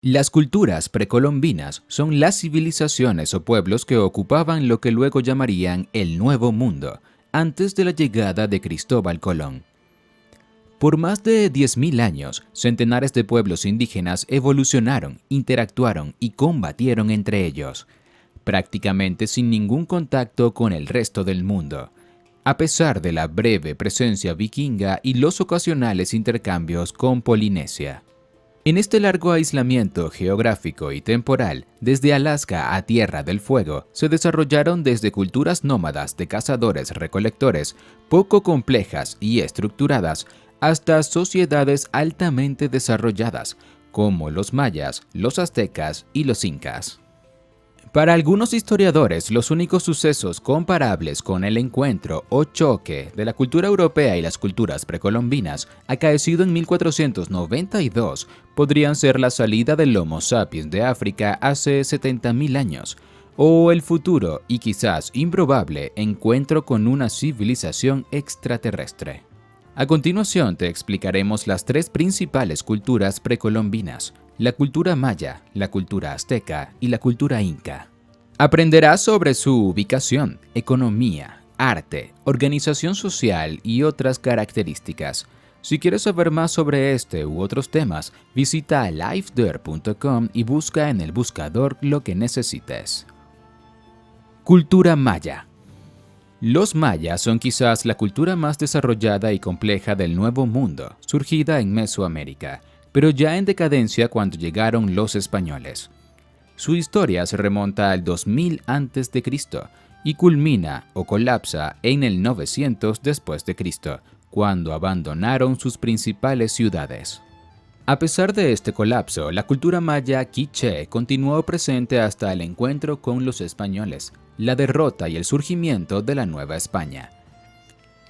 Las culturas precolombinas son las civilizaciones o pueblos que ocupaban lo que luego llamarían el Nuevo Mundo, antes de la llegada de Cristóbal Colón. Por más de 10.000 años, centenares de pueblos indígenas evolucionaron, interactuaron y combatieron entre ellos, prácticamente sin ningún contacto con el resto del mundo, a pesar de la breve presencia vikinga y los ocasionales intercambios con Polinesia. En este largo aislamiento geográfico y temporal, desde Alaska a Tierra del Fuego, se desarrollaron desde culturas nómadas de cazadores-recolectores, poco complejas y estructuradas, hasta sociedades altamente desarrolladas, como los mayas, los aztecas y los incas. Para algunos historiadores, los únicos sucesos comparables con el encuentro o choque de la cultura europea y las culturas precolombinas, acaecido en 1492, podrían ser la salida del Homo sapiens de África hace 70.000 años, o el futuro y quizás improbable encuentro con una civilización extraterrestre. A continuación te explicaremos las tres principales culturas precolombinas: la cultura maya, la cultura azteca y la cultura inca. Aprenderás sobre su ubicación, economía, arte, organización social y otras características. Si quieres saber más sobre este u otros temas, visita lifeder.com y busca en el buscador lo que necesites. Cultura maya. Los mayas son quizás la cultura más desarrollada y compleja del Nuevo Mundo, surgida en Mesoamérica, pero ya en decadencia cuando llegaron los españoles. Su historia se remonta al 2000 a.C. y culmina o colapsa en el 900 después de Cristo, cuando abandonaron sus principales ciudades. A pesar de este colapso, la cultura maya quiché continuó presente hasta el encuentro con los españoles, la derrota y el surgimiento de la Nueva España.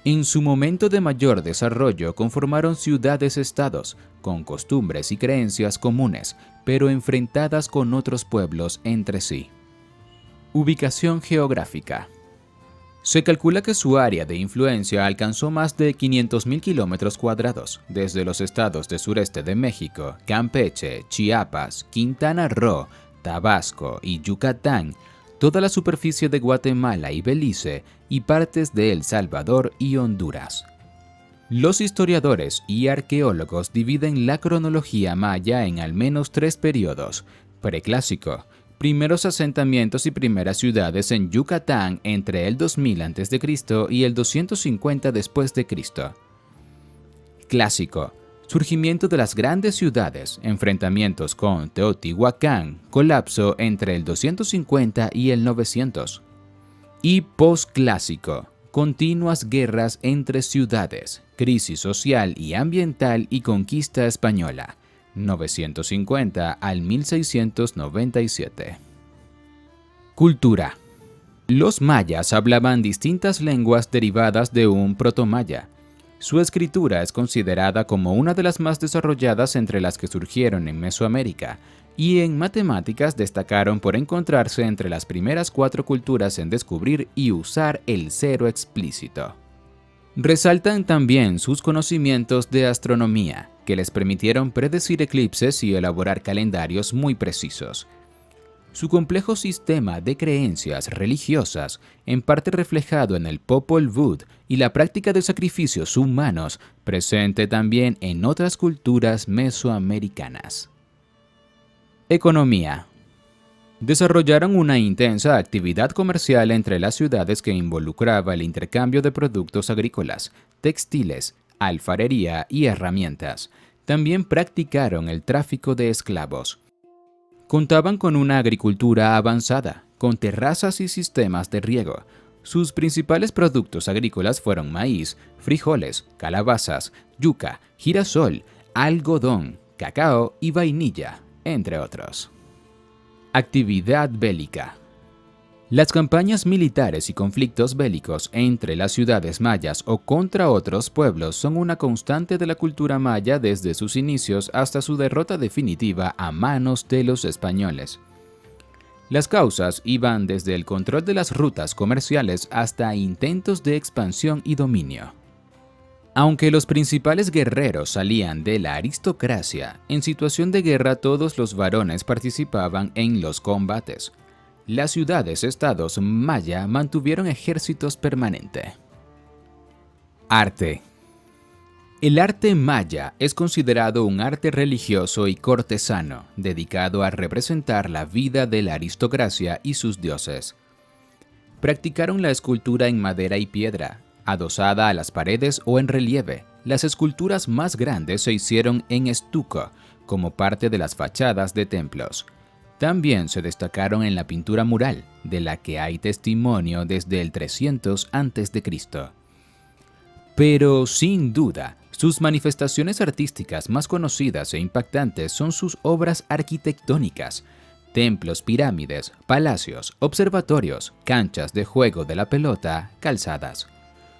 En su momento de mayor desarrollo conformaron ciudades-estados, con costumbres y creencias comunes, pero enfrentadas con otros pueblos entre sí. Ubicación geográfica. Se calcula que su área de influencia alcanzó más de 500.000 kilómetros cuadrados, desde los estados de sureste de México, Campeche, Chiapas, Quintana Roo, Tabasco y Yucatán, toda la superficie de Guatemala y Belice y partes de El Salvador y Honduras. Los historiadores y arqueólogos dividen la cronología maya en al menos tres periodos: preclásico, primeros asentamientos y primeras ciudades en Yucatán entre el 2000 a.C. y el 250 después de Cristo. Clásico, surgimiento de las grandes ciudades, enfrentamientos con Teotihuacán, colapso entre el 250 y el 900. Y posclásico, continuas guerras entre ciudades, crisis social y ambiental y conquista española, 950 al 1697. Cultura. Los mayas hablaban distintas lenguas derivadas de un protomaya. Su escritura es considerada como una de las más desarrolladas entre las que surgieron en Mesoamérica, y en matemáticas destacaron por encontrarse entre las primeras 4 culturas en descubrir y usar el cero explícito. Resaltan también sus conocimientos de astronomía, que les permitieron predecir eclipses y elaborar calendarios muy precisos. Su complejo sistema de creencias religiosas, en parte reflejado en el Popol Vuh y la práctica de sacrificios humanos, presente también en otras culturas mesoamericanas. Economía. Desarrollaron una intensa actividad comercial entre las ciudades que involucraba el intercambio de productos agrícolas, textiles, alfarería y herramientas. También practicaron el tráfico de esclavos. Contaban con una agricultura avanzada, con terrazas y sistemas de riego. Sus principales productos agrícolas fueron maíz, frijoles, calabazas, yuca, girasol, algodón, cacao y vainilla, entre otros. Actividad bélica. Las campañas militares y conflictos bélicos entre las ciudades mayas o contra otros pueblos son una constante de la cultura maya desde sus inicios hasta su derrota definitiva a manos de los españoles. Las causas iban desde el control de las rutas comerciales hasta intentos de expansión y dominio. Aunque los principales guerreros salían de la aristocracia, en situación de guerra todos los varones participaban en los combates. Las ciudades-estados maya mantuvieron ejércitos permanentes. Arte. El arte maya es considerado un arte religioso y cortesano, dedicado a representar la vida de la aristocracia y sus dioses. Practicaron la escultura en madera y piedra, adosada a las paredes o en relieve. Las esculturas más grandes se hicieron en estuco, como parte de las fachadas de templos. También se destacaron en la pintura mural, de la que hay testimonio desde el 300 a.C. Pero, sin duda, sus manifestaciones artísticas más conocidas e impactantes son sus obras arquitectónicas: templos, pirámides, palacios, observatorios, canchas de juego de la pelota, calzadas.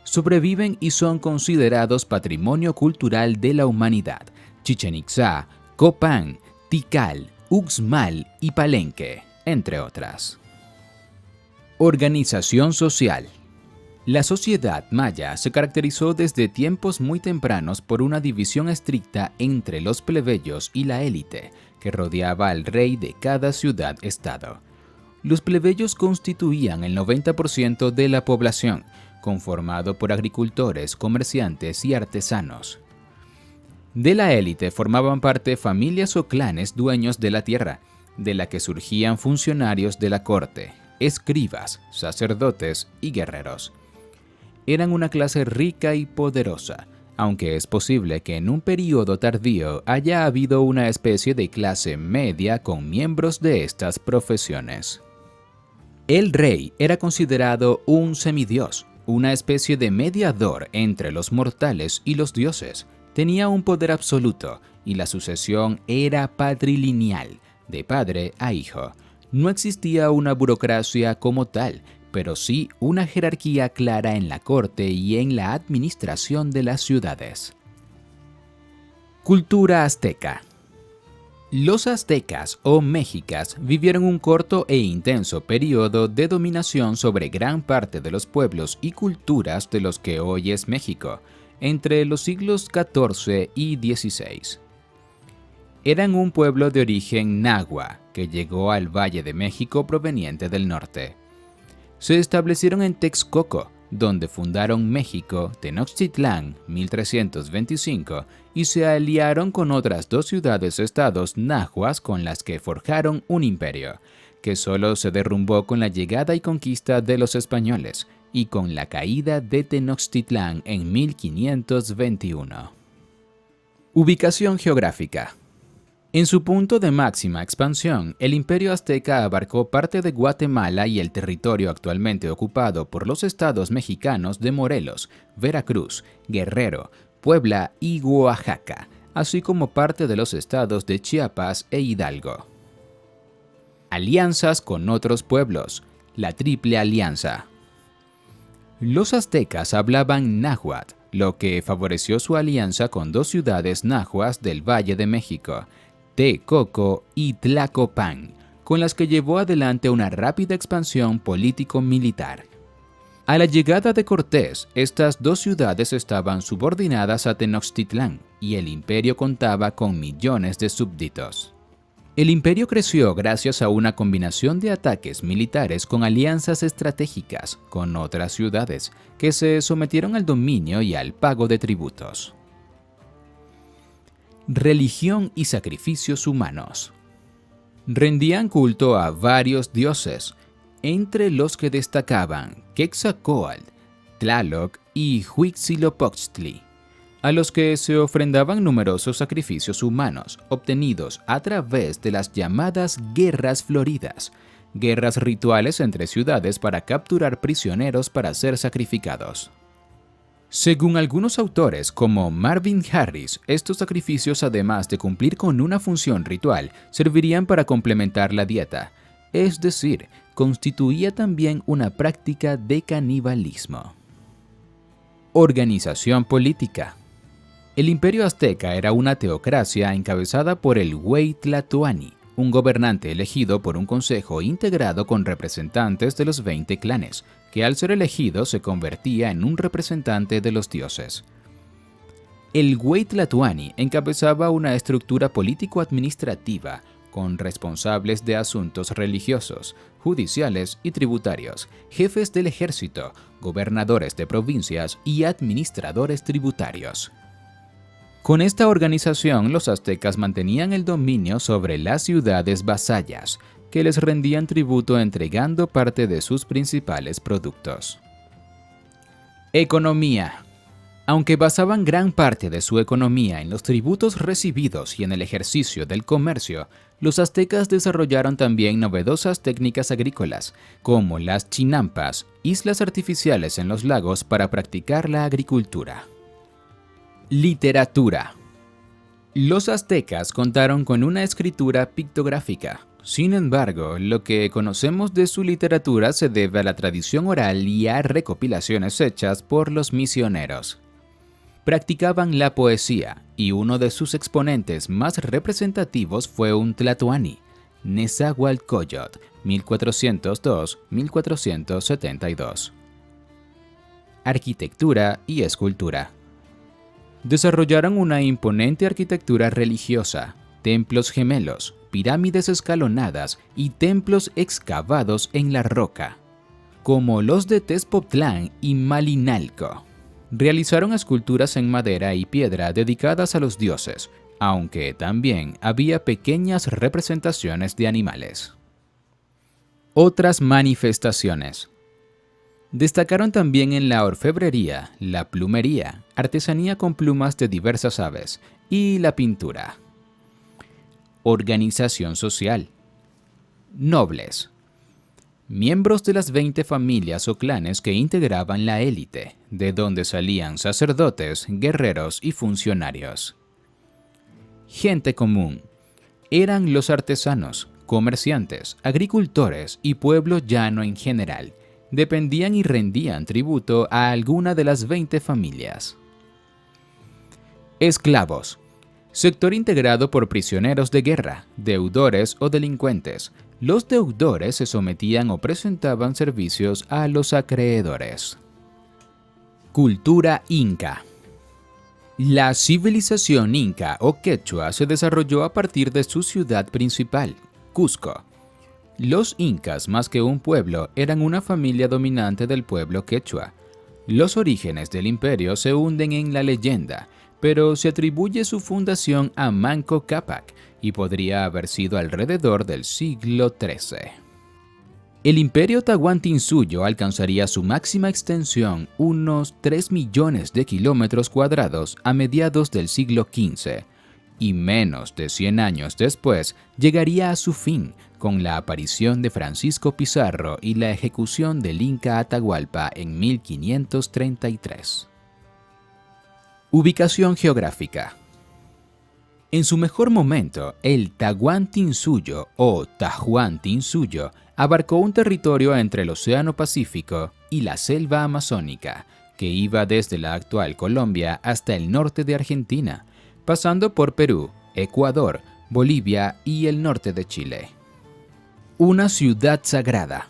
Sobreviven y son considerados patrimonio cultural de la humanidad. Chichén Itzá, Copán, Tikal, Uxmal y Palenque, entre otras. Organización social. La sociedad maya se caracterizó desde tiempos muy tempranos por una división estricta entre los plebeyos y la élite, que rodeaba al rey de cada ciudad-estado. Los plebeyos constituían el 90% de la población, conformado por agricultores, comerciantes y artesanos. De la élite formaban parte familias o clanes dueños de la tierra, de la que surgían funcionarios de la corte, escribas, sacerdotes y guerreros. Eran una clase rica y poderosa, aunque es posible que en un período tardío haya habido una especie de clase media con miembros de estas profesiones. El rey era considerado un semidios, una especie de mediador entre los mortales y los dioses. Tenía un poder absoluto y la sucesión era patrilineal, de padre a hijo. No existía una burocracia como tal, pero sí una jerarquía clara en la corte y en la administración de las ciudades. Cultura azteca. Los aztecas o mexicas vivieron un corto e intenso periodo de dominación sobre gran parte de los pueblos y culturas de los que hoy es México, entre los siglos XIV y XVI. Eran un pueblo de origen náhua que llegó al Valle de México proveniente del norte. Se establecieron en Texcoco, donde fundaron México, Tenochtitlán, 1325, y se aliaron con otras dos ciudades-estados náhuas con las que forjaron un imperio, que solo se derrumbó con la llegada y conquista de los españoles y con la caída de Tenochtitlán en 1521. Ubicación geográfica. En su punto de máxima expansión, el imperio azteca abarcó parte de Guatemala y el territorio actualmente ocupado por los estados mexicanos de Morelos, Veracruz, Guerrero, Puebla y Oaxaca, así como parte de los estados de Chiapas e Hidalgo. Alianzas con otros pueblos. La Triple Alianza. Los aztecas hablaban náhuatl, lo que favoreció su alianza con dos ciudades náhuas del Valle de México, Texcoco y Tlacopan, con las que llevó adelante una rápida expansión político-militar. A la llegada de Cortés, estas dos ciudades estaban subordinadas a Tenochtitlán y el imperio contaba con millones de súbditos. El imperio creció gracias a una combinación de ataques militares con alianzas estratégicas con otras ciudades que se sometieron al dominio y al pago de tributos. Religión y sacrificios humanos. Rendían culto a varios dioses, entre los que destacaban Quetzalcóatl, Tlaloc y Huitzilopochtli, a los que se ofrendaban numerosos sacrificios humanos obtenidos a través de las llamadas guerras floridas, guerras rituales entre ciudades para capturar prisioneros para ser sacrificados. Según algunos autores, como Marvin Harris, estos sacrificios, además de cumplir con una función ritual, servirían para complementar la dieta, es decir, constituía también una práctica de canibalismo. Organización política. El imperio azteca era una teocracia encabezada por el Güey Tlatoani, un gobernante elegido por un consejo integrado con representantes de los 20 clanes, que al ser elegido se convertía en un representante de los dioses. El Güey Tlatoani encabezaba una estructura político-administrativa con responsables de asuntos religiosos, judiciales y tributarios, jefes del ejército, gobernadores de provincias y administradores tributarios. Con esta organización, los aztecas mantenían el dominio sobre las ciudades vasallas, que les rendían tributo entregando parte de sus principales productos. Economía. Aunque basaban gran parte de su economía en los tributos recibidos y en el ejercicio del comercio, los aztecas desarrollaron también novedosas técnicas agrícolas, como las chinampas, islas artificiales en los lagos para practicar la agricultura. Literatura. Los aztecas contaron con una escritura pictográfica. Sin embargo, lo que conocemos de su literatura se debe a la tradición oral y a recopilaciones hechas por los misioneros. Practicaban la poesía, y uno de sus exponentes más representativos fue un tlatoani, Nezahualcóyotl, 1402-1472. Arquitectura y escultura. Desarrollaron una imponente arquitectura religiosa, templos gemelos, pirámides escalonadas y templos excavados en la roca, como los de Tezpotlán y Malinalco. Realizaron esculturas en madera y piedra dedicadas a los dioses, aunque también había pequeñas representaciones de animales. Otras manifestaciones. Destacaron también en la orfebrería, la plumería, artesanía con plumas de diversas aves y la pintura. Organización social. Nobles. Miembros de las 20 familias o clanes que integraban la élite, de donde salían sacerdotes, guerreros y funcionarios. Gente común. Eran los artesanos, comerciantes, agricultores y pueblo llano en general. Dependían y rendían tributo a alguna de las 20 familias. Esclavos. Sector integrado por prisioneros de guerra, deudores o delincuentes. Los deudores se sometían o presentaban servicios a los acreedores. Cultura inca. La civilización inca o quechua se desarrolló a partir de su ciudad principal, Cusco. Los incas, más que un pueblo, eran una familia dominante del pueblo quechua. Los orígenes del imperio se hunden en la leyenda, pero se atribuye su fundación a Manco Cápac y podría haber sido alrededor del siglo XIII. El imperio Tahuantinsuyo alcanzaría su máxima extensión, unos 3 millones de kilómetros cuadrados, a mediados del siglo XV, y menos de 100 años después llegaría a su fin con la aparición de Francisco Pizarro y la ejecución del Inca Atahualpa en 1533. Ubicación geográfica. En su mejor momento, el Tahuantinsuyo o Tahuantinsuyo abarcó un territorio entre el Océano Pacífico y la selva amazónica, que iba desde la actual Colombia hasta el norte de Argentina, pasando por Perú, Ecuador, Bolivia y el norte de Chile. Una ciudad sagrada.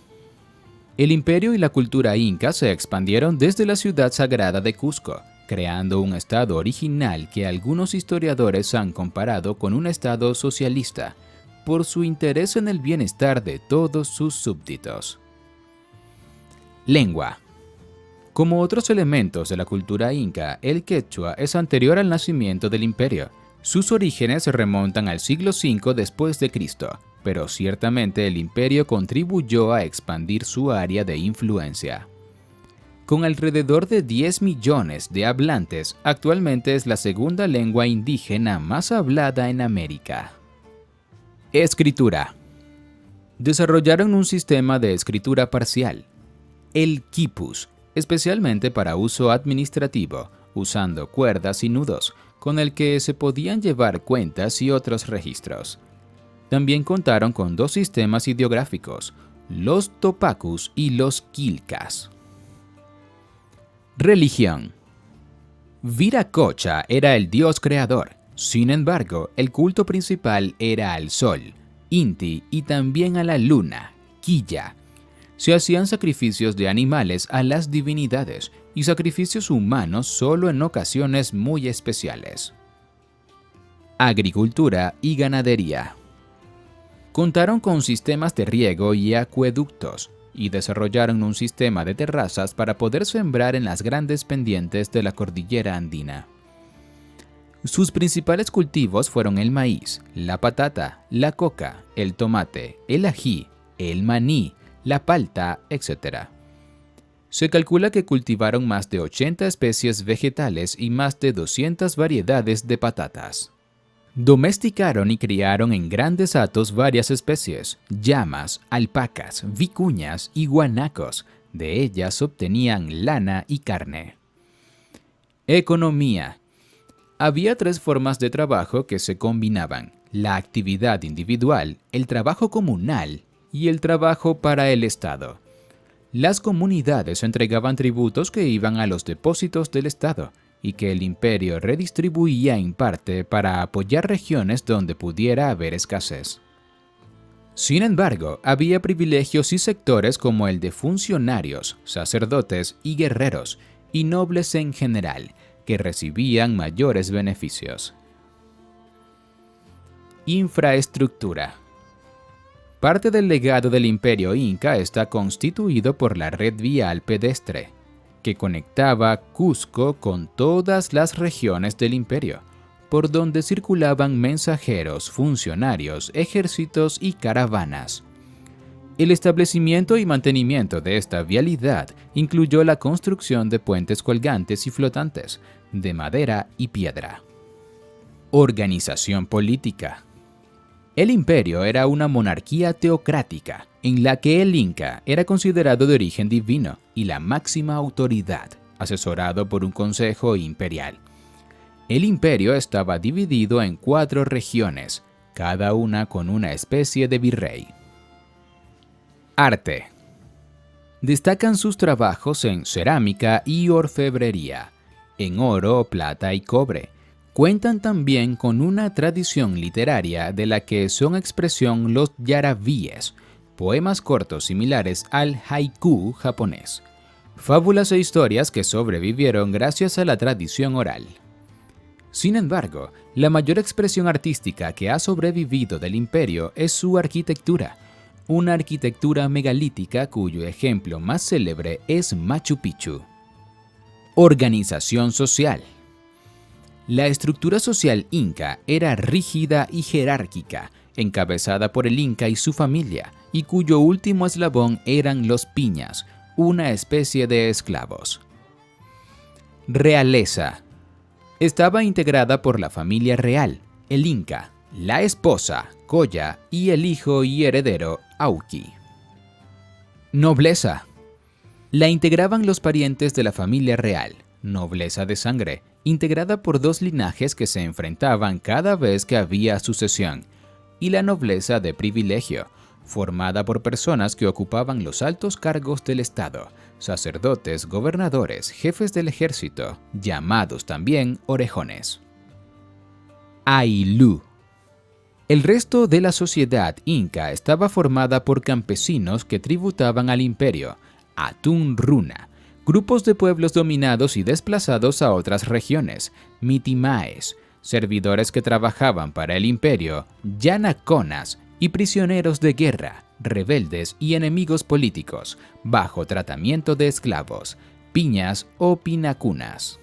El imperio y la cultura inca se expandieron desde la ciudad sagrada de Cusco, creando un estado original que algunos historiadores han comparado con un estado socialista, por su interés en el bienestar de todos sus súbditos. Lengua. Como otros elementos de la cultura inca, el quechua es anterior al nacimiento del imperio. Sus orígenes se remontan al siglo V después de Cristo, pero ciertamente el imperio contribuyó a expandir su área de influencia. Con alrededor de 10 millones de hablantes, actualmente es la segunda lengua indígena más hablada en América. Escritura. Desarrollaron un sistema de escritura parcial, el quipus, especialmente para uso administrativo, usando cuerdas y nudos, con el que se podían llevar cuentas y otros registros. También contaron con 2 sistemas ideográficos, los topacus y los quilcas. Religión. Viracocha era el dios creador. Sin embargo, el culto principal era al sol, Inti, y también a la luna, Quilla. Se hacían sacrificios de animales a las divinidades, y sacrificios humanos solo en ocasiones muy especiales. Agricultura y ganadería. Contaron con sistemas de riego y acueductos, y desarrollaron un sistema de terrazas para poder sembrar en las grandes pendientes de la cordillera andina. Sus principales cultivos fueron el maíz, la patata, la coca, el tomate, el ají, el maní, la palta, etc. Se calcula que cultivaron más de 80 especies vegetales y más de 200 variedades de patatas. Domesticaron y criaron en grandes hatos varias especies, llamas, alpacas, vicuñas y guanacos. De ellas obtenían lana y carne. Economía. Había 3 formas de trabajo que se combinaban: la actividad individual, el trabajo comunal y el trabajo para el Estado. Las comunidades entregaban tributos que iban a los depósitos del Estado y que el imperio redistribuía en parte para apoyar regiones donde pudiera haber escasez. Sin embargo, había privilegios y sectores como el de funcionarios, sacerdotes y guerreros, y nobles en general, que recibían mayores beneficios. Infraestructura. Parte del legado del Imperio Inca está constituido por la red vial pedestre, que conectaba Cusco con todas las regiones del imperio, por donde circulaban mensajeros, funcionarios, ejércitos y caravanas. El establecimiento y mantenimiento de esta vialidad incluyó la construcción de puentes colgantes y flotantes, de madera y piedra. Organización política. El imperio era una monarquía teocrática, en la que el Inca era considerado de origen divino y la máxima autoridad, asesorado por un consejo imperial. El imperio estaba dividido en 4 regiones, cada una con una especie de virrey. Arte. Destacan sus trabajos en cerámica y orfebrería, en oro, plata y cobre. Cuentan también con una tradición literaria de la que son expresión los yarabíes, poemas cortos similares al haiku japonés, fábulas e historias que sobrevivieron gracias a la tradición oral. Sin embargo, la mayor expresión artística que ha sobrevivido del imperio es su arquitectura, una arquitectura megalítica cuyo ejemplo más célebre es Machu Picchu. Organización social. La estructura social inca era rígida y jerárquica, encabezada por el inca y su familia, y cuyo último eslabón eran los piñas, una especie de esclavos. Realeza. Estaba integrada por la familia real, el inca, la esposa, Coya, y el hijo y heredero, Auqui. Nobleza. La integraban los parientes de la familia real, nobleza de sangre, integrada por 2 linajes que se enfrentaban cada vez que había sucesión, y la nobleza de privilegio, formada por personas que ocupaban los altos cargos del Estado, sacerdotes, gobernadores, jefes del ejército, llamados también orejones. Aylú. El resto de la sociedad inca estaba formada por campesinos que tributaban al imperio, Atun Runa, grupos de pueblos dominados y desplazados a otras regiones, mitimaes, servidores que trabajaban para el imperio, yanaconas y prisioneros de guerra, rebeldes y enemigos políticos, bajo tratamiento de esclavos, piñas o pinacunas.